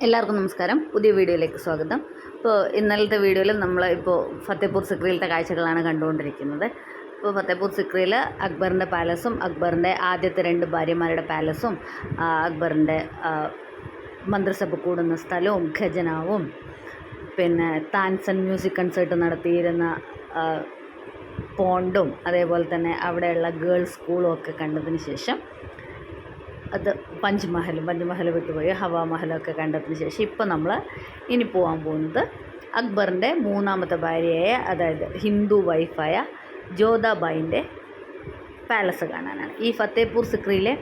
എല്ലാവർക്കും നമസ്കാരം. പുതിയ വീഡിയോയിലേക്ക് സ്വാഗതം. ഇപ്പോൾ ഇന്നലത്തെ വീഡിയോയിൽ നമ്മൾ ഫത്തേപൂർ സിക്രിയിലത്തെ കാഴ്ചകളാണ് കണ്ടുകൊണ്ടിരിക്കുന്നത്. ഇപ്പോൾ ഫത്തേപൂർ സിക്രിയിൽ അക്ബറിൻ്റെ പാലസും അക്ബറിൻ്റെ ആദ്യത്തെ 2 ഭാര്യമാരുടെ പാലസും അക്ബറിൻ്റെ മന്ത്രിസഭ കൂടുന്ന സ്ഥലവും ഖജനാവും പിന്നെ താൻസൻ മ്യൂസിക് കൺസേർട്ട് നടത്തിയിരുന്ന പോണ്ടും അതേപോലെ തന്നെ അവിടെയുള്ള ഗേൾസ് സ്കൂളും ഒക്കെ കണ്ടതിന് ശേഷം അത് പഞ്ച്മഹൽ വിട്ടുപോയി ഹവാമഹലൊക്കെ കണ്ടതിന് ശേഷം ഇപ്പോൾ നമ്മൾ ഇനി പോകാൻ പോകുന്നത് അക്ബറിൻ്റെ 3ാമത്തെ ഭാര്യയായ, അതായത് ഹിന്ദു വൈഫായ ജോധാബായിൻ്റെ പാലസ് കാണാനാണ്. ഈ ഫത്തേപൂർ സിക്രിയിലെ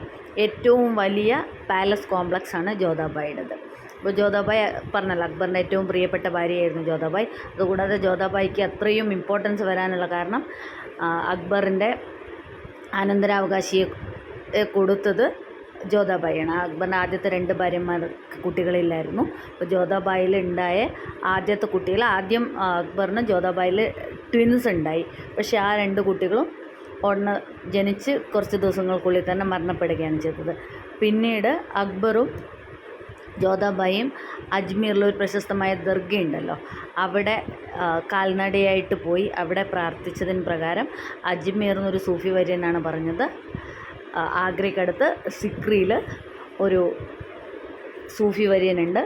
ഏറ്റവും വലിയ പാലസ് കോംപ്ലക്സ് ആണ് ജോധാബായിയുടേത്. അപ്പോൾ ജോധാബായി പറഞ്ഞല്ലോ, അക്ബറിൻ്റെ ഏറ്റവും പ്രിയപ്പെട്ട ഭാര്യയായിരുന്നു ജോധാബായി. അതുകൂടാതെ ജോധാബായിക്ക് അത്രയും ഇമ്പോർട്ടൻസ് വരാനുള്ള കാരണം അക്ബറിൻ്റെ അനന്തരാവകാശിയെ കൊടുത്തത് ജോധാബായിയാണ്. അക്ബറിൻ്റെ ആദ്യത്തെ 2 ഭാര്യമാർക്ക് കുട്ടികളില്ലായിരുന്നു. അപ്പോൾ ജോധാബായിൽ ഉണ്ടായ ആദ്യത്തെ കുട്ടികൾ ആദ്യം അക്ബറിന് ജോധാബായിൽ ട്വിൻസ് ഉണ്ടായി. പക്ഷേ ആ 2 കുട്ടികളും ഒന്ന് ജനിച്ച് കുറച്ച് ദിവസങ്ങൾക്കുള്ളിൽ തന്നെ മരണപ്പെടുകയാണ് ചെയ്തത്. പിന്നീട് അക്ബറും ജോധാബായിയും അജ്മീറിലൊരു പ്രശസ്തമായ ദർഗയുണ്ടല്ലോ, അവിടെ കാൽനടയായിട്ട് പോയി അവിടെ പ്രാർത്ഥിച്ചതിന് പ്രകാരം അജ്മീറിനൊരു സൂഫി വര്യനാണ് പറഞ്ഞത്, ആഗ്രയ്ക്കടുത്ത് സിക്രിയിൽ ഒരു സൂഫി വര്യനുണ്ട്,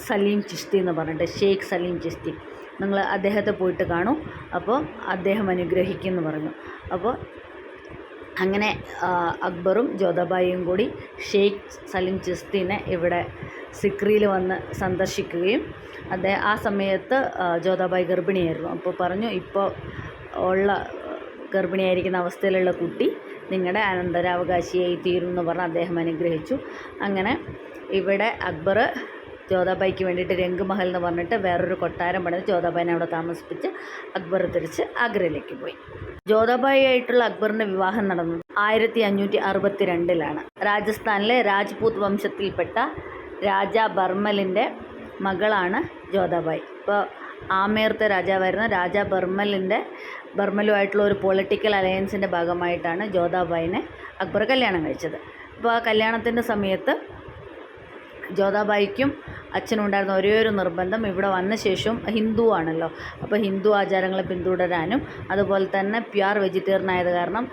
സലീം ചിശ്തി എന്ന് പറഞ്ഞിട്ട്, ഷെയ്ഖ് സലീം ചിശ്തി. നിങ്ങൾ അദ്ദേഹത്തെ പോയിട്ട് കാണൂ, അപ്പോൾ അദ്ദേഹം അനുഗ്രഹിക്കുമെന്ന് പറഞ്ഞു. അപ്പോൾ അങ്ങനെ അക്ബറും ജോധാബായിയും കൂടി ഷെയ്ഖ് സലീം ചിശ്തിനെ ഇവിടെ സിക്രിയിൽ വന്ന് സന്ദർശിക്കുകയും ആ സമയത്ത് ജോധാബായി ഗർഭിണിയായിരുന്നു. അപ്പോൾ പറഞ്ഞു, ഇപ്പോൾ ഉള്ള ഗർഭിണിയായിരിക്കുന്ന അവസ്ഥയിലുള്ള കുട്ടി നിങ്ങളുടെ അനന്തരാവകാശിയായി തീരും എന്ന് പറഞ്ഞ് അദ്ദേഹം അനുഗ്രഹിച്ചു. അങ്ങനെ ഇവിടെ അക്ബർ ജോധാബായിക്ക് വേണ്ടിയിട്ട് രംഗ്മഹൽ എന്ന് പറഞ്ഞിട്ട് വേറൊരു കൊട്ടാരം പണിത് ജോധാബായിനെ അവിടെ താമസിപ്പിച്ച് അക്ബർ തിരിച്ച് ആഗ്രയിലേക്ക് പോയി. ജോധാബായി ആയിട്ടുള്ള അക്ബറിൻ്റെ വിവാഹം നടന്നത് 1562 രാജസ്ഥാനിലെ രാജ്പൂത് വംശത്തിൽപ്പെട്ട രാജാ ബർമലിൻ്റെ മകളാണ് ജോധാബായി. ഇപ്പോൾ ആമേർത്തെ രാജാവായിരുന്ന രാജാ ബർമലുമായിട്ടുള്ള ഒരു പൊളിറ്റിക്കൽ അലയൻസിൻ്റെ ഭാഗമായിട്ടാണ് ജോധാബായിനെ അക്ബർ കല്യാണം കഴിച്ചത്. അപ്പോൾ ആ കല്യാണത്തിൻ്റെ സമയത്ത് ജോധാബായിക്കും അച്ഛനുണ്ടായിരുന്ന ഒരേ ഒരു നിർബന്ധം, ഇവിടെ വന്ന ശേഷം ഹിന്ദു ആണല്ലോ, അപ്പോൾ ഹിന്ദു ആചാരങ്ങളെ പിന്തുടരാനും അതുപോലെ തന്നെ പ്യുവർ വെജിറ്റേറിയൻ ആയത് കാരണം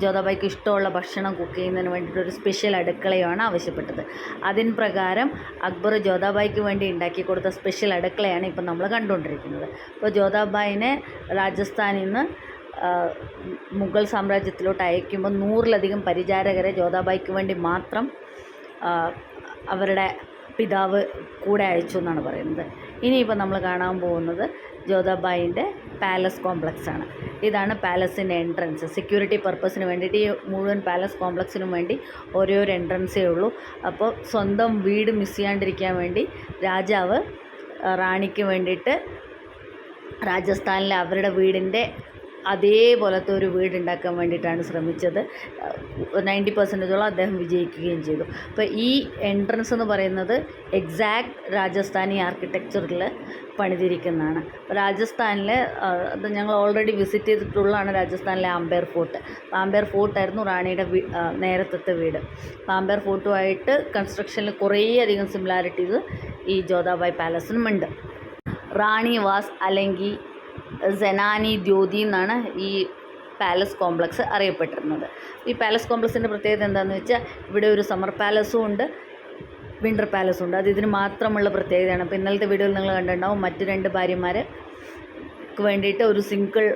ജോധാബായിക്ക് ഇഷ്ടമുള്ള ഭക്ഷണം കുക്ക് ചെയ്യുന്നതിന് വേണ്ടിയിട്ടൊരു സ്പെഷ്യൽ അടുക്കളയാണ് ആവശ്യപ്പെട്ടത്. അതിന് പ്രകാരം അക്ബർ ജോധാബായിക്ക് വേണ്ടി ഉണ്ടാക്കി കൊടുത്ത സ്പെഷ്യൽ അടുക്കളയാണ് ഇപ്പം നമ്മൾ കണ്ടുകൊണ്ടിരിക്കുന്നത്. അപ്പോൾ ജോധാബായിനെ രാജസ്ഥാനിൽ നിന്ന് മുഗൾ സാമ്രാജ്യത്തിലോട്ട് അയക്കുമ്പോൾ 100-ലധികം പരിചാരകരെ ജോധാബായിക്ക് വേണ്ടി മാത്രം അവരുടെ പിതാവ് കൂടെ അയച്ചു എന്നാണ് പറയുന്നത്. ഇനിയിപ്പോൾ നമ്മൾ കാണാൻ പോകുന്നത് ജോധാബായിൻ്റെ പാലസ് കോംപ്ലക്സ് ആണ്. ഇതാണ് പാലസിൻ്റെ എൻട്രൻസ്. സെക്യൂരിറ്റി പർപ്പസിന് വേണ്ടിയിട്ട് ഈ മുഴുവൻ പാലസ് കോംപ്ലക്സിനും വേണ്ടി ഒരു എൻട്രൻസേ ഉള്ളൂ. അപ്പോൾ സ്വന്തം വീട് മിസ് ചെയ്യാണ്ടിരിക്കാൻ വേണ്ടി രാജാവ് റാണിക്ക് വേണ്ടിയിട്ട് രാജസ്ഥാനിലെ അവരുടെ വീടിൻ്റെ അതേപോലത്തെ ഒരു വീടുണ്ടാക്കാൻ വേണ്ടിയിട്ടാണ് ശ്രമിച്ചത്. 90% അദ്ദേഹം വിജയിക്കുകയും ചെയ്തു. അപ്പോൾ ഈ എൻട്രൻസ് എന്ന് പറയുന്നത് എക്സാക്ട് രാജസ്ഥാനി ആർക്കിടെക്ചറിൽ പണിതിരിക്കുന്നതാണ്. രാജസ്ഥാനിലെ അത് ഞങ്ങൾ ഓൾറെഡി വിസിറ്റ് ചെയ്തിട്ടുള്ളതാണ് രാജസ്ഥാനിലെ ആംബേർ ഫോർട്ട്. ആംബേർ ഫോർട്ടായിരുന്നു റാണിയുടെ നേരത്തെ വീട്. ആംബേർ ഫോർട്ടുമായിട്ട് കൺസ്ട്രക്ഷനിൽ കുറേയധികം സിമിലാരിറ്റീസ് ഈ ജോധാബായി പാലസിനുമുണ്ട്. റാണി വാസ് അല്ലെങ്കിൽ സെനാനി ദ്യോതി എന്നാണ് ഈ പാലസ് കോംപ്ലക്സ് അറിയപ്പെട്ടിരുന്നത്. ഈ പാലസ് കോംപ്ലക്സിൻ്റെ പ്രത്യേകത എന്താണെന്ന് വെച്ചാൽ ഇവിടെ ഒരു സമ്മർ പാലസും ഉണ്ട്, വിൻ്റർ പാലസും ഉണ്ട്. അത് ഇതിന് മാത്രമുള്ള പ്രത്യേകതയാണ്. അപ്പോൾ ഇന്നലത്തെ വീഡിയോയിൽ നിങ്ങൾ കണ്ടിട്ടുണ്ടാവും, മറ്റ് 2 ഭാര്യമാർക്ക് വേണ്ടിയിട്ട് ഒരു സിംഗിൾ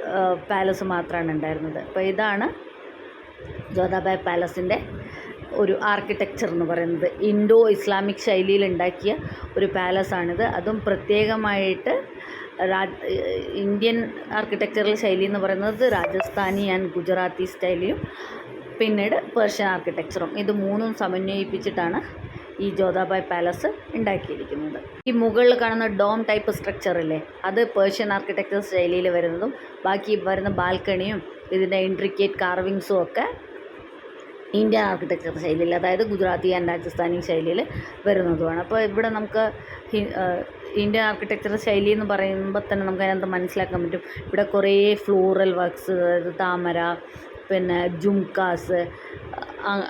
പാലസ് മാത്രമാണ് ഉണ്ടായിരുന്നത്. അപ്പോൾ ഇതാണ് ജോധാബായി പാലസിൻ്റെ ഒരു ആർക്കിടെക്ചർ എന്ന് പറയുന്നത്. ഇൻഡോ ഇസ്ലാമിക് ശൈലിയിൽ ഉണ്ടാക്കിയ ഒരു പാലസാണിത്. അതും പ്രത്യേകമായിട്ട് ഇന്ത്യൻ ആർക്കിടെക്ചറൽ ശൈലി എന്ന് പറയുന്നത് രാജസ്ഥാനി ആൻഡ് ഗുജറാത്തി സ്റ്റൈലിയും പിന്നീട് പേർഷ്യൻ ആർക്കിടെക്ചറും, ഇത് 3ഉം സമന്വയിപ്പിച്ചിട്ടാണ് ഈ ജോധാബായി പാലസ് ഉണ്ടാക്കിയിരിക്കുന്നത്. ഈ മുകളിൽ കാണുന്ന ഡോം ടൈപ്പ് സ്ട്രക്ചറില്ലേ, അത് പേർഷ്യൻ ആർക്കിടെക്ചർ ശൈലിയിൽ വരുന്നതും ബാക്കി വരുന്ന ബാൽക്കണിയും ഇതിൻ്റെ ഇൻട്രിക്കേറ്റ് കാർവിങ്സും ഒക്കെ ഇന്ത്യൻ ആർക്കിടെക്ചർ ശൈലിയിൽ, അതായത് ഗുജറാത്തി ആൻഡ് രാജസ്ഥാനി ശൈലിയിൽ വരുന്നതുമാണ്. അപ്പോൾ ഇവിടെ നമുക്ക് ഇന്ത്യൻ ആർക്കിടെക്ചർ ശൈലി എന്ന് പറയുമ്പോൾ തന്നെ നമുക്ക് അതിനകത്ത് മനസ്സിലാക്കാൻ പറ്റും. ഇവിടെ കുറേ ഫ്ലോറൽ വർക്ക്സ്, അതായത് താമര, പിന്നെ ജുംകാസ്,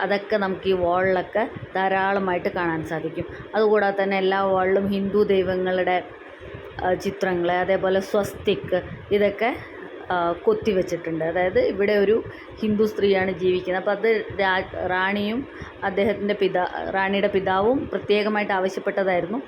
അതൊക്കെ നമുക്ക് ഈ വാളിലൊക്കെ ധാരാളമായിട്ട് കാണാൻ സാധിക്കും. അതുകൂടാതെ തന്നെ എല്ലാ വാളിലും ഹിന്ദു ദൈവങ്ങളുടെ ചിത്രങ്ങൾ, അതേപോലെ സ്വസ്തിക്, ഇതൊക്കെ കൊത്തിവെച്ചിട്ടുണ്ട്. അതായത് ഇവിടെ ഒരു ഹിന്ദു സ്ത്രീയാണ് ജീവിക്കുന്നത്. അപ്പോൾ അത് റാണിയും റാണിയുടെ പിതാവും പ്രത്യേകമായിട്ട് ആവശ്യപ്പെട്ടതായിരുന്നു,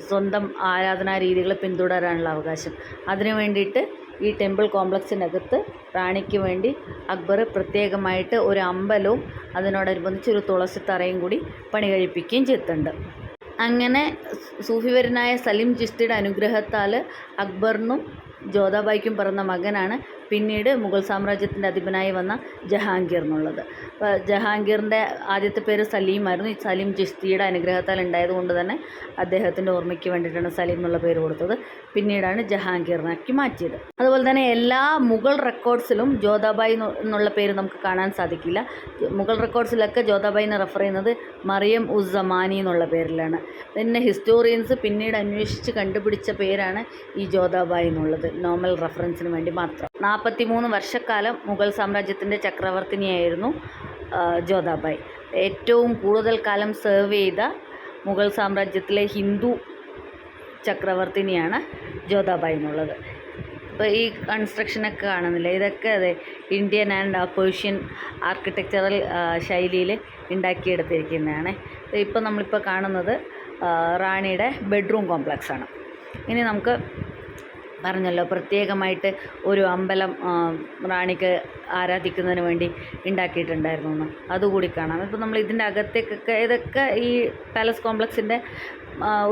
സ്വന്തം ആരാധനാ രീതികൾ പിന്തുടരാനുള്ള അവകാശം. അതിനു വേണ്ടിയിട്ട് ഈ ടെമ്പിൾ കോംപ്ലക്സിനകത്ത് റാണിക്ക് വേണ്ടി അക്ബർ പ്രത്യേകമായിട്ട് ഒരു അമ്പലവും അതിനോടനുബന്ധിച്ച് ഒരു തുളസിത്തറയും കൂടി പണി കഴിപ്പിക്കുകയും ചെയ്തിട്ടുണ്ട്. അങ്ങനെ സൂഫിവര്യനായ സലീം ചിശ്തിയുടെ അനുഗ്രഹത്താൽ അക്ബറിനും ജോധാബായിക്കും പിറന്ന മകനാണ് പിന്നീട് മുഗൾ സാമ്രാജ്യത്തിൻ്റെ അധിപനായി വന്ന ജഹാംഗീർ എന്നുള്ളത്. അപ്പോൾ ജഹാംഗീറിൻ്റെ ആദ്യത്തെ പേര് സലീമായിരുന്നു. ഈ സലീം ചിശ്തിയുടെ അനുഗ്രഹത്താൽ ഉണ്ടായതുകൊണ്ട് തന്നെ അദ്ദേഹത്തിൻ്റെ ഓർമ്മയ്ക്ക് വേണ്ടിയിട്ടാണ് സലീം എന്നുള്ള പേര് കൊടുത്തത്. പിന്നീടാണ് ജഹാംഗീറിനാക്കി മാറ്റിയത്. അതുപോലെ തന്നെ എല്ലാ മുഗൾ റെക്കോർഡ്സിലും ജോധാബായി എന്നുള്ള പേര് നമുക്ക് കാണാൻ സാധിക്കില്ല. മുഗൾ റെക്കോർഡ്സിലൊക്കെ ജോധാബായിനെ റെഫർ ചെയ്യുന്നത് മറിയം ഉസ് സമാനി എന്നുള്ള പേരിലാണ്. പിന്നെ ഹിസ്റ്റോറിയൻസ് പിന്നീട് അന്വേഷിച്ച് കണ്ടുപിടിച്ച പേരാണ് ഈ ജോധാബായി എന്നുള്ളത്, നോർമൽ റെഫറൻസിന് വേണ്ടി മാത്രം. 43 വർഷക്കാലം മുഗൾ സാമ്രാജ്യത്തിൻ്റെ ചക്രവർത്തിനിയായിരുന്നു ജോധാബായി. ഏറ്റവും കൂടുതൽ കാലം സെർവ് ചെയ്ത മുഗൾ സാമ്രാജ്യത്തിലെ ഹിന്ദു ചക്രവർത്തിനിയാണ് ജോധാബായി എന്നുള്ളത്. ഇപ്പോൾ ഈ കൺസ്ട്രക്ഷനൊക്കെ കാണുന്നില്ല, ഇതൊക്കെ അതെ ഇന്ത്യൻ ആൻഡ് പേർഷ്യൻ ആർക്കിടെക്ചറൽ ശൈലിയിൽ ഉണ്ടാക്കിയെടുത്തിരിക്കുന്നതാണ്. ഇപ്പോൾ നമ്മളിപ്പോൾ കാണുന്നത് റാണിയുടെ ബെഡ്റൂം കോംപ്ലക്സാണ്. ഇനി നമുക്ക് പറഞ്ഞല്ലോ പ്രത്യേകമായിട്ട് ഒരു അമ്പലം റാണിക്ക് ആരാധിക്കുന്നതിന് വേണ്ടി ഉണ്ടാക്കിയിട്ടുണ്ടായിരുന്നു എന്ന്, അതുകൂടി കാണാം. ഇപ്പോൾ നമ്മൾ ഇതിൻ്റെ അകത്തേക്കൊക്കെ ഇതൊക്കെ ഈ പാലസ് കോംപ്ലക്സിൻ്റെ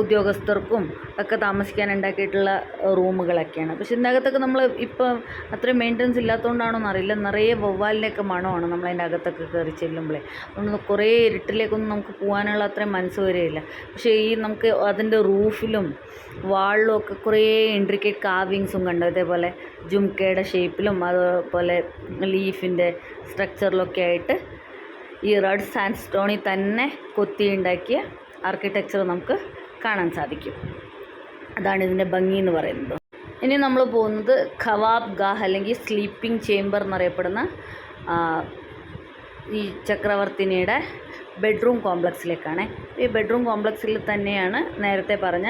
ഉദ്യോഗസ്ഥർക്കും ഒക്കെ താമസിക്കാൻ ഉണ്ടാക്കിയിട്ടുള്ള റൂമുകളൊക്കെയാണ്. പക്ഷെ ഇതിൻ്റെ അകത്തൊക്കെ നമ്മൾ ഇപ്പം അത്രയും മെയിൻ്റനൻസ് ഇല്ലാത്തതുകൊണ്ടാണോ എന്നറിയില്ല, നിറയെ വവ്വാലിൻ്റെയൊക്കെ മണമാണ് നമ്മളതിൻ്റെ അകത്തൊക്കെ കയറി ചെല്ലുമ്പോഴേ. അതുകൊണ്ട് കുറേ ഇരുട്ടിലേക്കൊന്നും നമുക്ക് പോകാനുള്ള അത്രയും മനസ്സ് വരികയില്ല. പക്ഷേ ഈ നമുക്ക് അതിൻ്റെ റൂഫിലും വാളിലും ഒക്കെ കുറേ ഇൻട്രിക്കേറ്റ് കാവിങ്സും കണ്ടു, അതേപോലെ ജുംക്കയുടെ ഷേപ്പിലും അതുപോലെ ലീഫിൻ്റെ സ്ട്രക്ചറിലൊക്കെ ആയിട്ട് ഈ റെഡ് സാൻഡ് സ്റ്റോണിൽ തന്നെ കൊത്തി ഉണ്ടാക്കിയ ആർക്കിടെക്ചർ നമുക്ക് കാണാൻ സാധിക്കും. അതാണ് ഇതിൻ്റെ ഭംഗി എന്ന് പറയുന്നത്. ഇനി നമ്മൾ പോകുന്നത് ഖവാബ് ഗാഹ് അല്ലെങ്കിൽ സ്ലീപ്പിംഗ് ചേംബർ എന്നറിയപ്പെടുന്ന ഈ ചക്രവർത്തിനിയുടെ ബെഡ്റൂം കോംപ്ലക്സിലേക്കാണ്. ഈ ബെഡ്റൂം കോംപ്ലക്സിൽ തന്നെയാണ് നേരത്തെ പറഞ്ഞ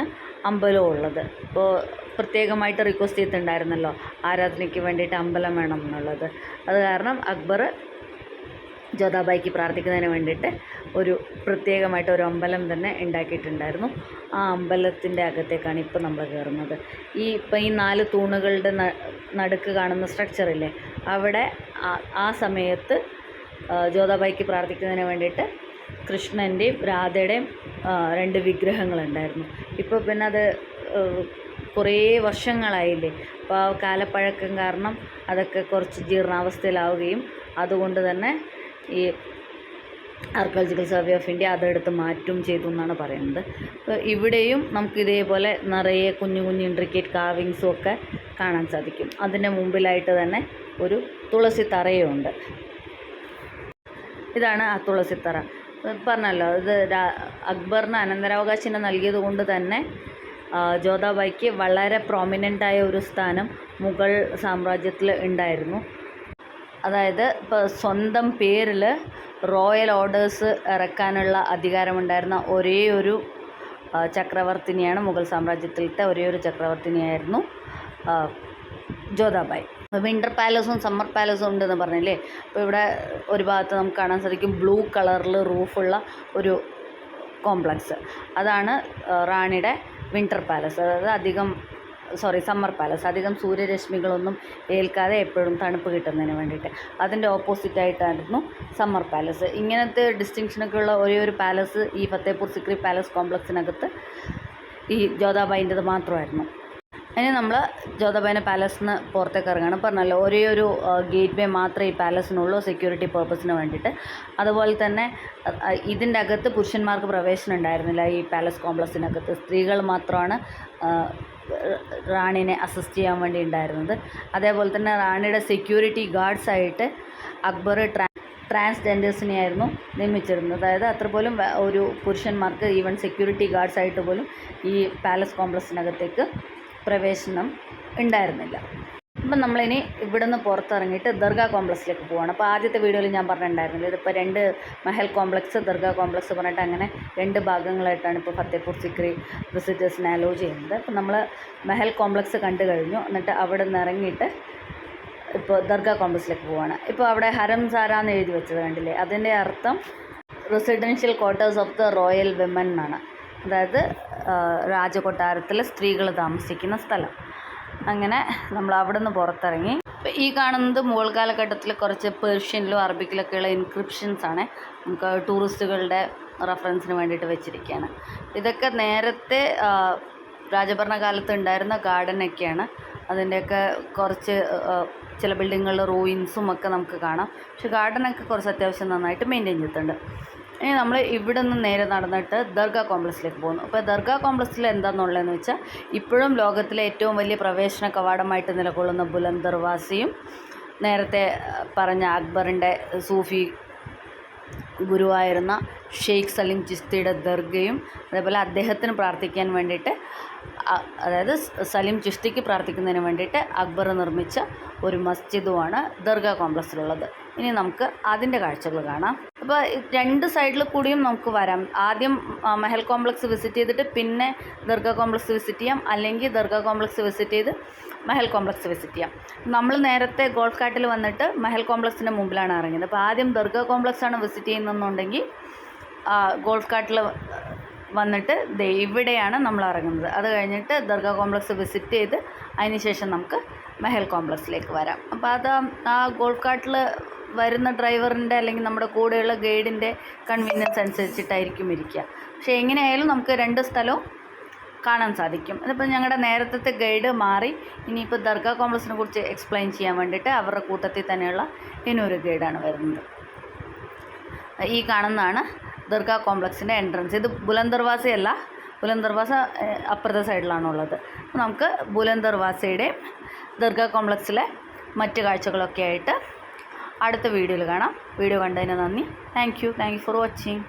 അമ്പലം ഉള്ളത്. ഇപ്പോൾ പ്രത്യേകമായിട്ട് റിക്വസ്റ്റ് ചെയ്തിട്ടുണ്ടായിരുന്നല്ലോ ആരാധനയ്ക്ക് വേണ്ടിയിട്ട് അമ്പലം വേണം എന്നുള്ളത്. അത് കാരണം അക്ബർ ജോധാബായിക്ക് പ്രാർത്ഥിക്കുന്നതിന് വേണ്ടിയിട്ട് ഒരു പ്രത്യേകമായിട്ട് ഒരു അമ്പലം തന്നെ ഉണ്ടാക്കിയിട്ടുണ്ടായിരുന്നു. ആ അമ്പലത്തിൻ്റെ അകത്തേക്കാണ് ഇപ്പോൾ നമ്മൾ കയറുന്നത്. ഇപ്പം ഈ 4 തൂണുകളുടെ നടുക്ക് കാണുന്ന സ്ട്രക്ചറില്ലേ, അവിടെ ആ സമയത്ത് ജോധാബായിക്ക് പ്രാർത്ഥിക്കുന്നതിന് വേണ്ടിയിട്ട് കൃഷ്ണൻ്റെയും രാധയുടെയും 2 വിഗ്രഹങ്ങളുണ്ടായിരുന്നു. ഇപ്പോൾ പിന്നെ അത് കുറേ വർഷങ്ങളായില്ലേ, അപ്പോൾ ആ കാലപ്പഴക്കം കാരണം അതൊക്കെ കുറച്ച് ജീർണാവസ്ഥയിലാവുകയും അതുകൊണ്ട് തന്നെ ഈ ആർക്കിയോളജിക്കൽ സർവേ ഓഫ് ഇന്ത്യ അതെടുത്ത് മാറ്റും ചെയ്തു എന്നാണ് പറയുന്നത്. അപ്പോൾ ഇവിടെയും നമുക്ക് ഇതേപോലെ നിറയെ കുഞ്ഞു കുഞ്ഞു ഇൻട്രിക്കേറ്റ് കാവിങ്സും ഒക്കെ കാണാൻ സാധിക്കും. അതിൻ്റെ മുമ്പിലായിട്ട് തന്നെ ഒരു തുളസി തറയുണ്ട്. ഇതാണ് ആ തുളസിത്തറ. പറഞ്ഞല്ലോ ഇത് അക്ബറിന് അനന്തരാവകാശം നൽകിയത് കൊണ്ട് തന്നെ ജോധാബായിക്ക് വളരെ പ്രോമിനൻ്റായ ഒരു സ്ഥാനം മുഗൾ സാമ്രാജ്യത്തിൽ ഉണ്ടായിരുന്നു. അതായത് ഇപ്പോൾ സ്വന്തം പേരിൽ റോയൽ ഓർഡേഴ്സ് ഇറക്കാനുള്ള അധികാരമുണ്ടായിരുന്ന ഒരേ ഒരു ചക്രവർത്തിനിയാണ് മുഗൾ സാമ്രാജ്യത്തിലത്തെ ഒരേ ഒരു ചക്രവർത്തിനിയായിരുന്നു ജോധാബായി. വിൻ്റർ പാലസും സമ്മർ പാലസും ഉണ്ടെന്ന് പറഞ്ഞില്ലേ. അപ്പോൾ ഇവിടെ ഒരു ഭാഗത്ത് നമുക്ക് കാണാൻ സാധിക്കും ബ്ലൂ കളറിൽ റൂഫുള്ള ഒരു കോംപ്ലക്സ്. അതാണ് റാണിയുടെ വിൻ്റർ പാലസ്, അതായത് സമ്മർ പാലസ്. അധികം സൂര്യരശ്മികളൊന്നും ഏൽക്കാതെ എപ്പോഴും തണുപ്പ് കിട്ടുന്നതിന് വേണ്ടിയിട്ട്. അതിൻ്റെ ഓപ്പോസിറ്റായിട്ടായിരുന്നു സമ്മർ പാലസ്. ഇങ്ങനത്തെ ഡിസ്റ്റിങ്ഷനൊക്കെ ഉള്ള ഒരേ ഒരു പാലസ് ഈ ഫത്തേപൂർ സിക്രി പാലസ് കോംപ്ലക്സിനകത്ത് ഈ ജോധാബായിൻ്റെത് മാത്രമായിരുന്നു. ഇനി നമ്മൾ ജോധാബായിൻ്റെ പാലസിന് പുറത്തേക്ക് ഇറങ്ങണം. പറഞ്ഞല്ലോ ഒരേ ഒരു ഗേറ്റ് വേ മാത്രമേ ഈ പാലസിനുള്ളൂ സെക്യൂരിറ്റി പർപ്പസിന് വേണ്ടിയിട്ട്. അതുപോലെ തന്നെ ഇതിൻ്റെ അകത്ത് പുരുഷന്മാർക്ക് പ്രവേശനം ഉണ്ടായിരുന്നില്ല. ഈ പാലസ് കോംപ്ലക്സിനകത്ത് സ്ത്രീകൾ മാത്രമാണ് റാണിനെ അസിസ്റ്റ് ചെയ്യാൻ വേണ്ടി ഉണ്ടായിരുന്നത്. അതേപോലെ തന്നെ റാണിയുടെ സെക്യൂരിറ്റി ഗാർഡ്സായിട്ട് അക്ബർ ട്രാൻസ്ജെൻഡേഴ്സിനെയായിരുന്നു നിയമിച്ചിരുന്നത്. അതായത് അത്ര പോലും ഒരു പുരുഷന്മാർക്ക് ഈവൻ സെക്യൂരിറ്റി ഗാർഡ്സായിട്ട് പോലും ഈ പാലസ് കോംപ്ലക്സിനകത്തേക്ക് പ്രവേശനം ഉണ്ടായിരുന്നില്ല. അപ്പം നമ്മളിനി ഇവിടുന്ന് പുറത്തിറങ്ങിയിട്ട് ദർഗാ കോംപ്ലക്സിലേക്ക് പോവാണ്. അപ്പോൾ ആദ്യത്തെ വീഡിയോയിൽ ഞാൻ പറഞ്ഞിട്ടുണ്ടായിരുന്നില്ല, ഇതിപ്പോൾ 2 മെഹൽ കോംപ്ലക്സ്, ദർഗാ കോംപ്ലക്സ് പറഞ്ഞിട്ട് അങ്ങനെ 2 ഭാഗങ്ങളായിട്ടാണ് ഇപ്പോൾ ഫത്തേപൂർ സിക്രി വിസിറ്റേഴ്സിനെ അലോ ചെയ്യുന്നത്. അപ്പോൾ നമ്മൾ മെഹൽ കോംപ്ലക്സ് കണ്ടു കഴിഞ്ഞു. എന്നിട്ട് അവിടെ നിന്ന് ഇറങ്ങിയിട്ട് ഇപ്പോൾ ദർഗാ കോംപ്ലക്സിലേക്ക് പോവാണ്. ഇപ്പോൾ അവിടെ ഹരംസാര എന്ന് എഴുതി വെച്ചത് കണ്ടില്ലേ, അതിൻ്റെ അർത്ഥം residential quarters of the royal women എന്നാണ്. അതായത് രാജകൊട്ടാരത്തിൽ സ്ത്രീകൾ താമസിക്കുന്ന സ്ഥലം. അങ്ങനെ നമ്മൾ അവിടെ നിന്ന് പുറത്തിറങ്ങി. ഈ കാണുന്നത് മുഗൾ കാലഘട്ടത്തിൽ കുറച്ച് പേർഷ്യനിലും അറബിക്കിലൊക്കെയുള്ള ഇൻക്രിപ്ഷൻസ് ആണ്. നമുക്ക് ടൂറിസ്റ്റുകളുടെ റെഫറൻസിന് വേണ്ടിയിട്ട് വെച്ചിരിക്കുകയാണ്. ഇതൊക്കെ നേരത്തെ രാജഭരണകാലത്ത് ഉണ്ടായിരുന്ന ഗാർഡനൊക്കെയാണ്. അതിൻ്റെയൊക്കെ കുറച്ച് ചില ബിൽഡിങ്ങുകളുടെ റൂയിൻസും ഒക്കെ നമുക്ക് കാണാം. പക്ഷെ ഗാർഡനൊക്കെ കുറച്ച് അത്യാവശ്യം നന്നായിട്ട് മെയിൻറ്റെയിൻ ചെയ്തിട്ടുണ്ട്. ഇനി നമ്മൾ ഇവിടെ നിന്ന് നേരെ നടന്നിട്ട് ദർഗാ കോംപ്ലക്സിലേക്ക് പോകുന്നു. അപ്പോൾ ദർഗാ കോംപ്ലക്സിൽ എന്താണെന്നുള്ളതെന്ന് വെച്ചാൽ ഇപ്പോഴും ലോകത്തിലെ ഏറ്റവും വലിയ പ്രവേശന കവാടമായിട്ട് നിലകൊള്ളുന്ന ബുലന്ദ് ദർവാസയും നേരത്തെ പറഞ്ഞ അക്ബറിൻ്റെ സൂഫി ഗുരുവായിരുന്ന ഷെയ്ഖ് സലീം ചിസ്തിയുടെ ദർഗയും അതേപോലെ അദ്ദേഹത്തിന് പ്രാർത്ഥിക്കാൻ വേണ്ടിയിട്ട്, അതായത് സലീം ചിസ്തിക്ക് പ്രാർത്ഥിക്കുന്നതിന് വേണ്ടിയിട്ട് അക്ബർ നിർമ്മിച്ച ഒരു മസ്ജിദുമാണ് ദർഗാ കോംപ്ലക്സിലുള്ളത്. ഇനി നമുക്ക് അതിൻ്റെ കാഴ്ചകൾ കാണാം. അപ്പോൾ 2 സൈഡിൽ കൂടിയും നമുക്ക് വരാം. ആദ്യം മെഹൽ കോംപ്ലക്സ് വിസിറ്റ് ചെയ്തിട്ട് പിന്നെ ദർഗാ കോംപ്ലക്സ് വിസിറ്റ് ചെയ്യാം, അല്ലെങ്കിൽ ദർഗാ കോംപ്ലക്സ് വിസിറ്റ് ചെയ്ത് മെഹൽ കോംപ്ലക്സ് വിസിറ്റ് ചെയ്യാം. നമ്മൾ നേരത്തെ ഗോൾഫ് കാട്ടിൽ വന്നിട്ട് മെഹൽ കോംപ്ലക്സിൻ്റെ മുമ്പിലാണ് ഇറങ്ങിയത്. അപ്പോൾ ആദ്യം ദർഗാ കോംപ്ലക്സാണ് വിസിറ്റ് ചെയ്യുന്നതെന്നുണ്ടെങ്കിൽ ഗോൾഫ് കാട്ടിൽ വന്നിട്ട് ഇവിടെയാണ് നമ്മൾ ഇറങ്ങുന്നത്. അത് കഴിഞ്ഞിട്ട് ദർഗാ കോംപ്ലക്സ് വിസിറ്റ് ചെയ്ത് അതിന് ശേഷം നമുക്ക് മെഹൽ കോംപ്ലക്സിലേക്ക് വരാം. അപ്പോൾ അത് ആ ഗോൾഫ് കാട്ടിൽ വരുന്ന ഡ്രൈവറിൻ്റെ അല്ലെങ്കിൽ നമ്മുടെ കൂടെയുള്ള ഗൈഡിൻ്റെ കൺവീനിയൻസ് അനുസരിച്ചിട്ടായിരിക്കും ഇരിക്കുക. പക്ഷേ എങ്ങനെയായാലും നമുക്ക് 2 സ്ഥലവും കാണാൻ സാധിക്കും. അതിപ്പോൾ ഞങ്ങളുടെ നേരത്തെ ഗൈഡ് മാറി ഇനിയിപ്പോൾ ദർഗാ കോംപ്ലക്സിനെ കുറിച്ച് എക്സ്പ്ലെയിൻ ചെയ്യാൻ വേണ്ടിയിട്ട് അവരുടെ കൂട്ടത്തിൽ തന്നെയുള്ള ഇനിയൊരു ഗൈഡാണ് വരുന്നത്. ഈ കാണുന്നതാണ് ദർഗാ കോംപ്ലക്സിൻ്റെ എൻട്രൻസ്. ഇത് ബുലന്ദ് ദർവാസയല്ല, ബുലന്ദ് ദർവാസ അപ്പുറത്തെ സൈഡിലാണുള്ളത്. അപ്പോൾ നമുക്ക് ബുലന്ദ് ദർവാസയുടെ ദർഗാ കോംപ്ലക്സിലെ മറ്റ് കാഴ്ചകളൊക്കെ ആയിട്ട് അടുത്ത വീഡിയോയിൽ കാണാം. വീഡിയോ കണ്ടതിന് നന്ദി. Thank you for watching.